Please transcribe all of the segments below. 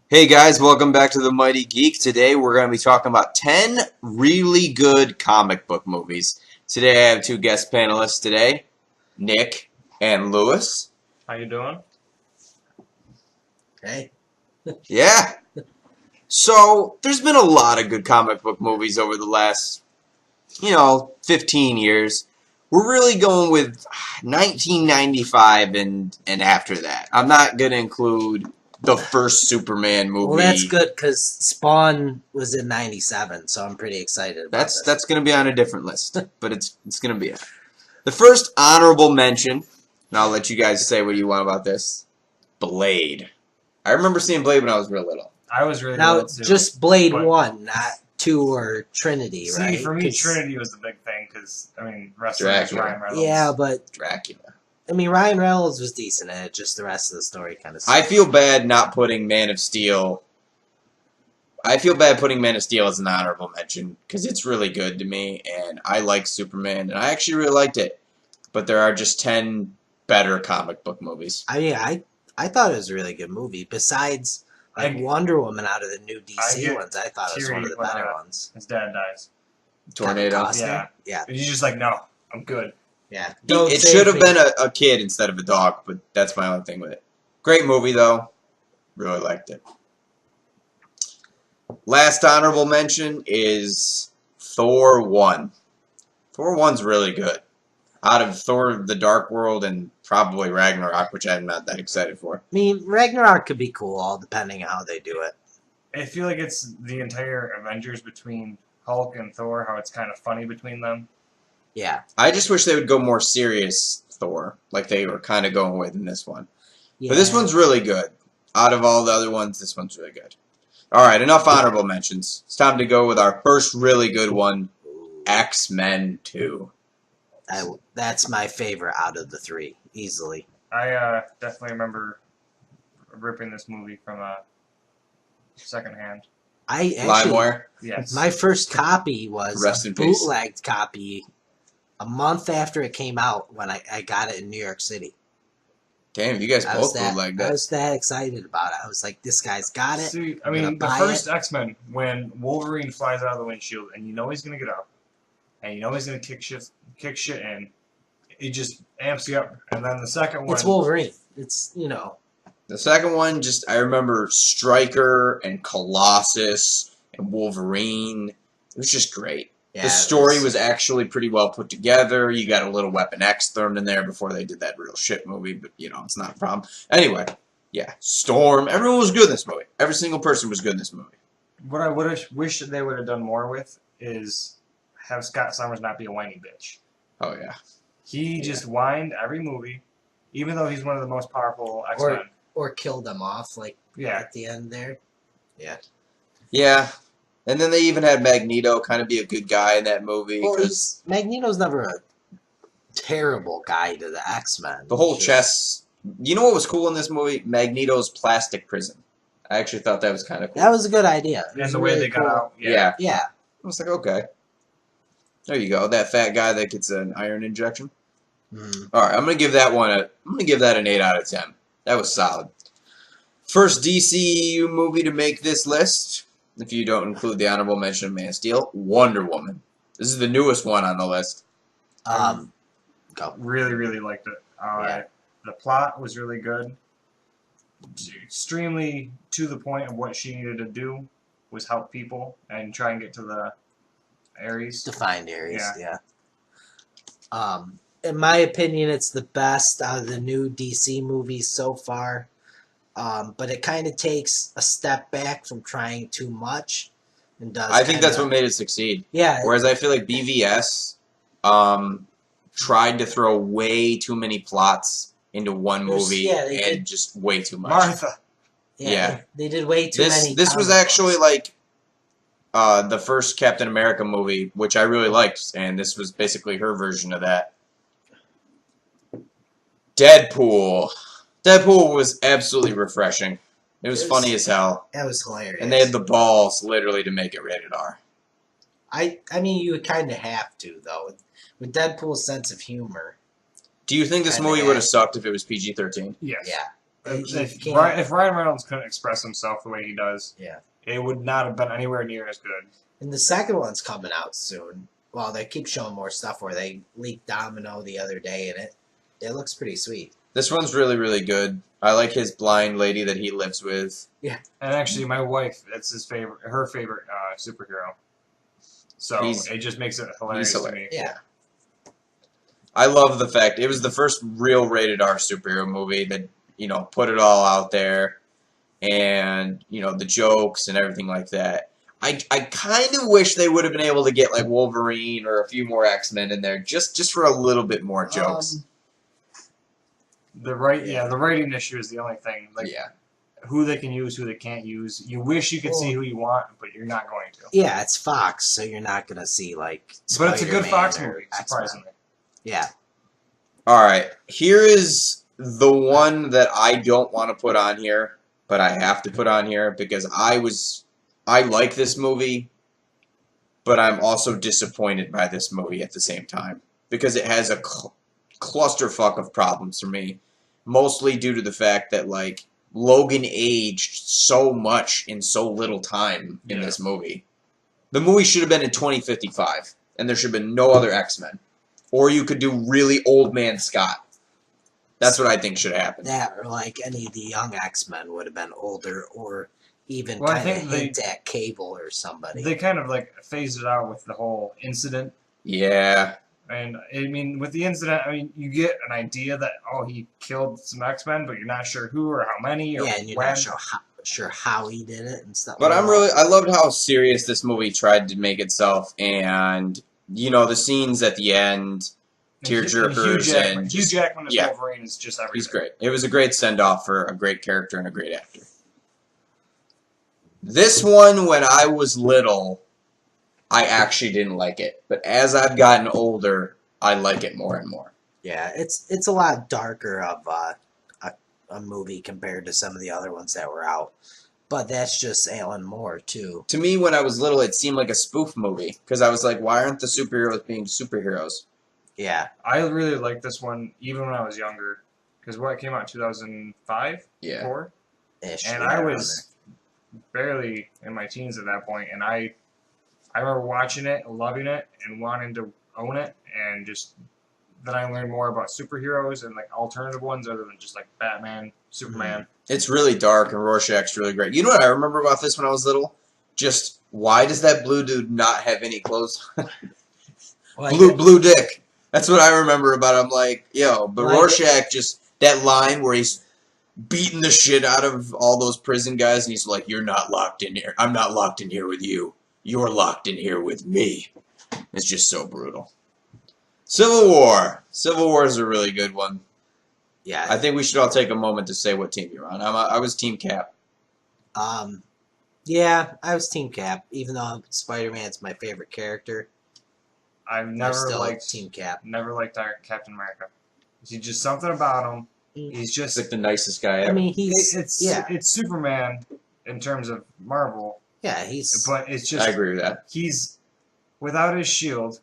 Hey guys, welcome back to the Mighty Geek. Today we're going to be talking about 10 really good comic book movies. Today I have two guest panelists today, Nick and Lewis. How you doing? Hey. Yeah. So, there's been a lot of good comic book movies over the last, 15 years. We're really going with 1995 and after that. I'm not going to include the first Superman movie. Well, that's good because Spawn was in '97, so I'm pretty excited about this. That's going to be on a different list, but it's going to be it. The first honorable mention, and I'll let you guys say what you want about this. Blade. I remember seeing Blade when I was real little. I was really Now, good too. just Blade but- 1, not 2 or Trinity, See, right? for me, 'Cause- Trinity was the big thing because wrestling was Dracula. Ryan Reynolds. Yeah, but Dracula. Ryan Reynolds was decent in it. Just the rest of the story kind of. I feel bad not putting Man of Steel. I feel bad putting Man of Steel as an honorable mention because it's really good to me, and I like Superman, and I actually really liked it. But there are just 10 better comic book movies. I thought it was a really good movie. Besides, like I- Wonder Woman out of the new I DC get ones, I thought it was one of teary the when, better ones. His dad dies. Tornado. Costa? Yeah. Yeah, And he's just like, no, I'm good. yeah. Don't It save should have me. been a kid instead of a dog, but that's my only thing with it. Great movie, though. Really liked it. Last honorable mention is Thor 1. Thor 1's really good. Out of Thor the Dark World and probably Ragnarok, which I'm not that excited for. I mean, Ragnarok could be cool, all depending on how they do it. I feel like it's the entire Avengers between Hulk and Thor, how it's kind of funny between them. Yeah. I just wish they would go more serious Thor, like they were kind of going with in this one. Yeah. But this one's really good. Out of all the other ones, this one's really good. All right, enough honorable mentions. It's time to go with our first really good one, Ooh. X-Men 2. That's my favorite out of the three, easily. I definitely remember ripping this movie from secondhand. I actually, LimeWire. Yes. my first copy was Rest a in peace. bootlegged copy a month after it came out when I got it in New York City. Damn, you guys I was both would like I that. was that excited about it. I was like, this guy's got it. See, I I'm gonna mean, the buy first X-Men, when Wolverine flies out of the windshield, and you know he's gonna get up, and you know he's gonna kick shit in, it just amps you up. And then the second one, It's Wolverine. It's, The second one, I remember Stryker and Colossus and Wolverine. It was just great. yeah, The story was actually pretty well put together. You got a little Weapon X thrown in there before they did that real shit movie, but, it's not a problem. Anyway, yeah, Storm. Everyone was good in this movie. Every single person was good in this movie. what I would have wished they would have done more with is have Scott Summers not be a whiny bitch. Oh, yeah. He just whined every movie, even though he's one of the most powerful X-Men. or kill them off, like, Yeah. at the end there. Yeah. And then they even had Magneto kind of be a good guy in that movie. Well, Because Magneto's never a terrible guy to the X-Men. the whole Just- chess... You know what was cool in this movie? Magneto's plastic prison. I actually thought that was kind of cool. That was a good idea. It And was the way really they got cool. out. Yeah. Yeah. I was like, okay. There you go. That fat guy that gets an iron injection. Mm. All right, I'm gonna give that an 8 out of 10. That was solid. First DCU movie to make this list, if you don't include the honorable mention of Man of Steel, Wonder Woman. This is the newest one on the list. Go. Really, really liked it. Yeah. The plot was really good. Extremely to the point of what she needed to do was help people and try and get to the Ares. Defined areas, yeah. In my opinion, it's the best out of the new DC movies so far. But it kind of takes a step back from trying too much, and does. I think that's kinda- what made it succeed. Yeah, Whereas I feel like BVS tried to throw way too many plots into one There's- movie yeah, they and did. just way too much. Martha. yeah. They did way too many. This was comic actually books. like the first Captain America movie, which I really liked, and this was basically her version of that. Deadpool. Deadpool was absolutely refreshing. It was funny as hell, That was hilarious. and they had the balls literally to make it rated R. I mean, you would kind of have to though, with Deadpool's sense of humor. Do you think this Kinda movie had- would have sucked if it was PG-13? Yes. Yeah, If Ryan Reynolds couldn't express himself the way he does, Yeah. it would not have been anywhere near as good. And the second one's coming out soon. Well, they keep showing more stuff where they leaked Domino the other day, and it looks pretty sweet. This one's really, really good. I like his blind lady that he lives with. And actually, my wife, that's her favorite superhero. So it just makes it hilarious to me. Yeah. I love the fact it was the first real rated R superhero movie that, put it all out there, and, the jokes and everything like that. I kind of wish they would have been able to get like Wolverine or a few more X-Men in there just for a little bit more jokes. The writing issue is the only thing. Like, who they can use, who they can't use. You wish you could see who you want, but you're not going to. Yeah, it's Fox, so you're not gonna see like. But it's a good Spider-Man Fox or movie, X-Men. surprisingly. Yeah. All right, here is the one that I don't want to put on here, but I have to put on here because I like this movie, but I'm also disappointed by this movie at the same time because it has a clusterfuck of problems for me, mostly due to the fact that like Logan aged so much in so little time in this movie. The movie should have been in 2055, and there should have been no other X-Men. Or you could do really old man Scott. That's what I think should have happened. That or like any of the young X-Men would have been older, or even Well, I kind of think hint at Cable or somebody. They kind of like phased it out with the whole incident. Yeah. And I mean, with the incident, you get an idea that he killed some X-Men, but you're not sure who or how many or and you're when. not sure how he did it and stuff. But like I loved how serious this movie tried to make itself, and the scenes at the end, tearjerkers, and Hugh Jackman as Wolverine is just everything. He's great. It was a great send off for a great character and a great actor. This one, when I was little, I actually didn't like it, but as I've gotten older, I like it more and more. Yeah, it's a lot darker of a movie compared to some of the other ones that were out. But that's just Alan Moore, too. To me, when I was little, it seemed like a spoof movie, because I was like, why aren't the superheroes being superheroes? Yeah. I really liked this one, even when I was younger, because it came out in 2005? Yeah. 4? Ish, And yeah, I was barely in my teens at that point, and I remember watching it, loving it, and wanting to own it, and just then I learned more about superheroes and like alternative ones other than just like Batman, Superman. It's really dark, and Rorschach's really great. You know what I remember about this when I was little? Just, why does that blue dude not have any clothes? Blue dick. That's what I remember about him. Like, but Rorschach just, that line where he's beating the shit out of all those prison guys, and he's like, you're not locked in here. I'm not locked in here with you. You're locked in here with me. It's just so brutal. Civil War. Civil War is a really good one. Yeah. I think we should all take a moment to say what team you're on. I was Team Cap. Yeah, I was Team Cap, even though Spider-Man's my favorite character. I've never liked Team Cap. Never liked Captain America. He's just something about him. He's just like the nicest guy ever. I mean, it's Superman in terms of Marvel. Yeah, but it's just I agree with that. He's without his shield.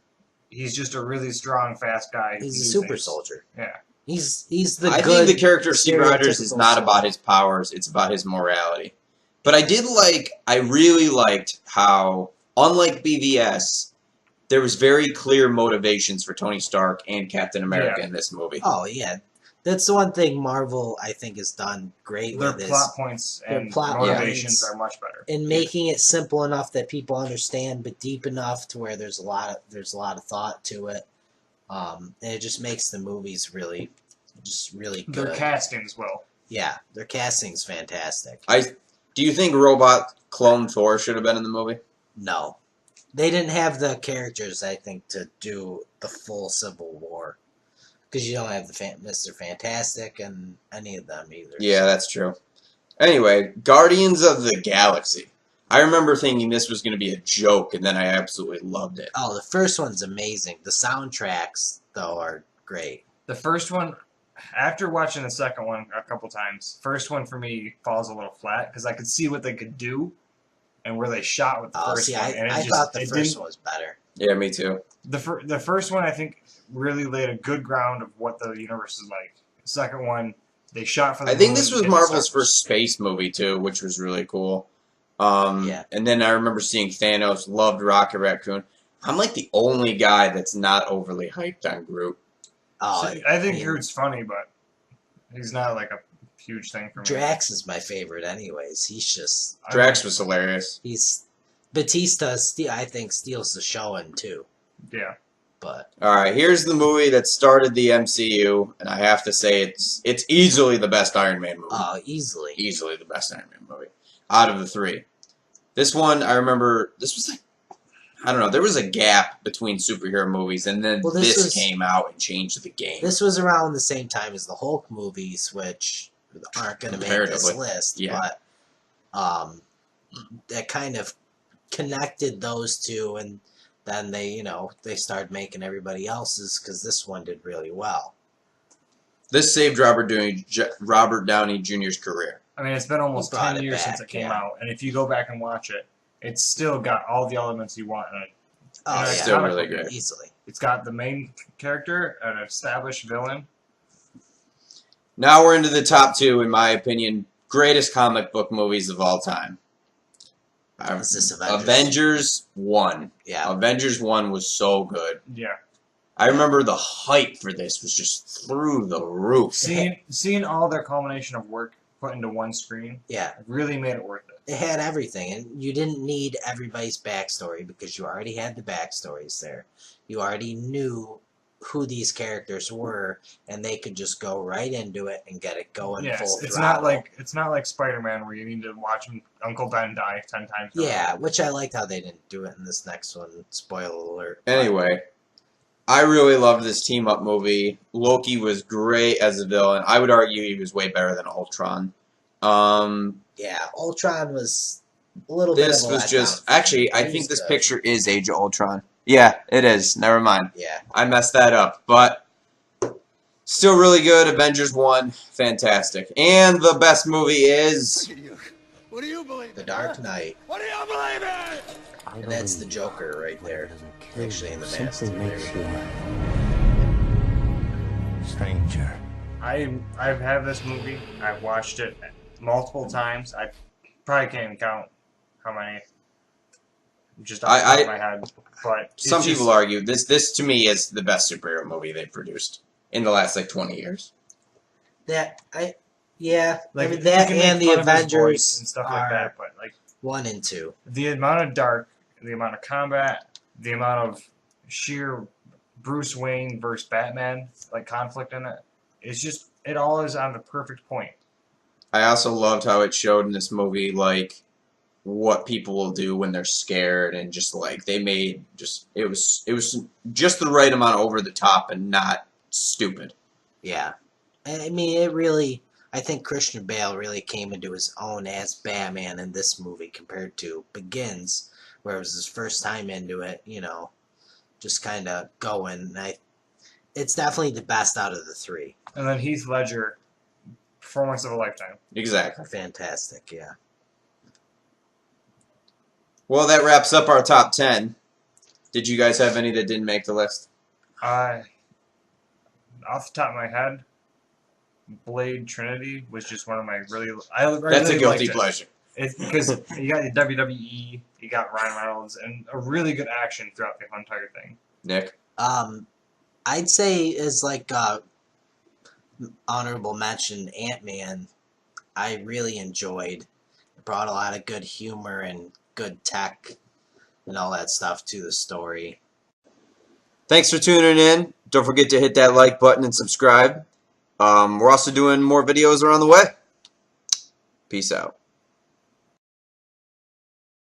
He's just a really strong, fast guy. He's a super soldier. Yeah. He's the I think the character of Steve Rogers is not about his powers, it's about his morality. But I really liked how, unlike BVS, there was very clear motivations for Tony Stark and Captain America in this movie. Oh, yeah. That's the one thing Marvel, I think, has done great Their with. plot points and motivations are much better. And making it simple enough that people understand, but deep enough to where there's a lot of thought to it. And it just makes the movies really good. Their casting as well. Yeah, their casting's fantastic. Do you think Robot Clone Thor should have been in the movie? No. They didn't have the characters, I think, to do the full Civil War. Because you don't have the Mr. Fantastic and any of them either. Yeah, that's true. Anyway, Guardians of the Galaxy. I remember thinking this was going to be a joke, and then I absolutely loved it. Oh, the first one's amazing. The soundtracks, though, are great. The first one, after watching the second one a couple times, first one for me falls a little flat because I could see what they could do and where they shot with the first one. I thought the first one was better. Yeah, me too. The first one, I think, really laid a good ground of what the universe is like. The second one They shot for the I think moon this and was hit the Marvel's stars. first space movie too, which was really cool. Yeah. And then I remember seeing Thanos. Loved Rocket Raccoon. I'm like the only guy that's not overly hyped on Groot. Oh, See, I think mean, Groot's funny, but he's not like a huge thing for me. Drax is my favorite, anyways. He's just Drax was hilarious. Batista. I think steals the show in too. Yeah. But All right, here's the movie that started the MCU, and I have to say it's easily the best Iron Man movie. easily. Easily the best Iron Man movie out of the three. This one, I remember, this was like, I don't know, there was a gap between superhero movies, and then this came out and changed the game. This was around the same time as the Hulk movies, which aren't going to make this Comparatively, list. yeah. But that kind of connected those two, and then they started making everybody else's because this one did really well. This saved Robert Downey Jr.'s career. I mean, it's been almost He brought 10 it years back, since it came yeah. out, and if you go back and watch it, it's still got all the elements you want in it. Oh, And yeah. Still really good. Easily. It's got the main character, an established villain. Now we're into the top two, in my opinion, greatest comic book movies of all time. Is this Avengers? Avengers 1. Yeah. Avengers 1 was so good. Yeah. I remember the hype for this was just through the roof. Seeing all their culmination of work put into one screen Yeah. really made it worth it. It had everything, and you didn't need everybody's backstory because you already had the backstories there. You already knew who these characters were, and they could just go right into it and get it going Yes, full it's throttle. not like Spider-Man where you need to watch Uncle Ben die 10 times. Yeah, which I liked how they didn't do it in this next one. Spoiler alert. Anyway, I really loved this team-up movie. Loki was great as a villain. I would argue he was way better than Ultron. Yeah, Ultron was a little bit This of a was letdown just... for me. Actually, I He think was this good. picture is Age of Ultron. Yeah, it is. Never mind. Yeah. I messed that up. But still really good. Avengers 1, fantastic. And the best movie is... What do you believe? The Dark Knight. What do you believe in? And that's the Joker right there. Actually, in the mask. Simply There makes we you go. stranger. I've had this movie. I've watched it multiple times. I probably can't even count how many. Just off the top of my head. But Some people argue this to me is the best superhero movie they've produced in the last like 20 years. Yeah, like I mean, you that can make and the fun of his voice Avengers and stuff are like that. But like 1 and 2. the amount of dark, the amount of combat, the amount of sheer Bruce Wayne versus Batman like conflict in it, it's just it all is on the perfect point. I also loved how it showed in this movie like what people will do when they're scared and just like they made just it was just the right amount of over the top and not stupid. Yeah. I mean, it really... I think Christian Bale really came into his own as Batman in this movie compared to Begins, where it was his first time into it, just kind of going. It's definitely the best out of the three. And then Heath Ledger, performance of a lifetime. Exactly. Fantastic, yeah. Well, that wraps up our top 10. Did you guys have any that didn't make the list? Off the top of my head, Blade Trinity was just one of my really. That's a guilty pleasure. It's because you got the WWE, you got Ryan Reynolds, and a really good action throughout the entire thing. Nick? I'd say as like honorable mention, Ant-Man, I really enjoyed. It brought a lot of good humor and good tech and all that stuff to the story. Thanks for tuning in. Don't forget to hit that like button and subscribe. We're also doing more videos around the way. Peace out.